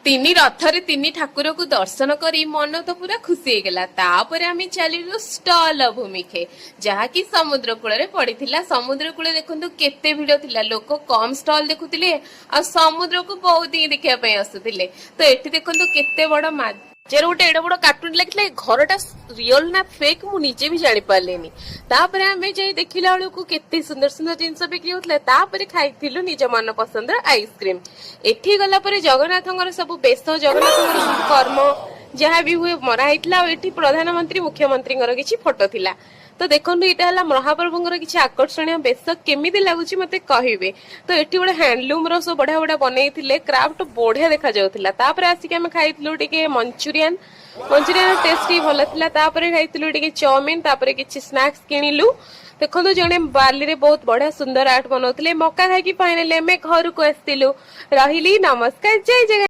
ତିନି ରଥରେ ତିନି ଠାକୁରକୁ ଦର୍ଶନ କରି ମନ ତ ପୁରା ଖୁସି ହେଇଗଲା। ତାପରେ ଆମେ ଚାଲିଲୁ ଷ୍ଟଲ ଭୂମିକେ, ଯାହାକି ସମୁଦ୍ର କୂଳରେ ପଡିଥିଲା। ସମୁଦ୍ର କୂଳେ ଦେଖନ୍ତୁ କେତେ ଭିଡ ଥିଲା, ଲୋକ କମ ଷ୍ଟଲ ଦେଖୁଥିଲେ ଆଉ ସମୁଦ୍ରକୁ ବହୁତ ହିଁ ଦେଖିବା ପାଇଁ ଆସୁଥିଲେ। ତ ଏଠି ଦେଖନ୍ତୁ କେତେ ବଡ ଗୋଟେ ଏଡେ ବଡ କାର୍ଟୁନ ଲାଗିଥିଲା। ଏ ଘରଟା ରିଅଲ ନା ଫେକ୍ ମୁଁ ନିଜେ ବି ଜାଣି ପାରିଲିନି। ତାପରେ ଆମେ ଯାଇ ଦେଖିଲା ବେଳକୁ କେତେ ସୁନ୍ଦର ସୁନ୍ଦର ଜିନିଷ ବିକ୍ରି ହଉଥିଲା। ତାପରେ ଖାଇଥିଲୁ ନିଜ ମନ ପସନ୍ଦର ଆଇସ୍କ୍ରିମ। ଏଠି ଗଲା ପରେ ଜଗନ୍ନାଥଙ୍କର ସବୁ ବେଶ, ଜଗନ୍ନାଥଙ୍କର ସବୁ କର୍ମ ଯାହା ବି ହୁଏ ମରା ହେଇଥିଲା। ଆଉ ଏଠି ପ୍ରଧାନମନ୍ତ୍ରୀ ମୁଖ୍ୟମନ୍ତ୍ରୀଙ୍କର କିଛି ଫଟୋ ଥିଲା। ତ ଦେଖନ୍ତୁ ଏଇଟା ହେଲା ମହାପ୍ରଭୁଙ୍କର କିଛି ଆକର୍ଷଣୀୟ ବେଶ, କେମିତି ଲାଗୁଛି ମତେ କହିବେ। ତ ଏଠି ଗୋଟେ ହ୍ୟାଣ୍ଡଲୁମ ର ସବୁ ବଢିଆ ବଢିଆ ବନେଇଥିଲେ, କ୍ରାଫ୍ଟ ବଢିଆ ଦେଖା ଯାଉଥିଲା। ତାପରେ ଆସିକି ଆମେ ଖାଇଥିଲୁ ଟିକେ ମଞ୍ଚୁରିଆନ ଟେଷ୍ଟ ଭଲ ଥିଲା। ତାପରେ ଖାଇଥିଲୁ ଟିକେ ଚାଉମିନ, ତାପରେ କିଛି ସ୍ନାକ୍ସ କିଣିଲୁ। ଦେଖନ୍ତୁ ଜଣେ ବାଲିରେ ବହୁତ ବଢିଆ ସୁନ୍ଦର ଆର୍ଟ ବନଉଥିଲେ। ମକା ଖାଇକି ଫାଇନାଲି ଆମେ ଘରକୁ ଆସିଥିଲୁ। ରହିଲି, ନମସ୍କାର, ଜୟ ଜଗନ୍ନାଥ।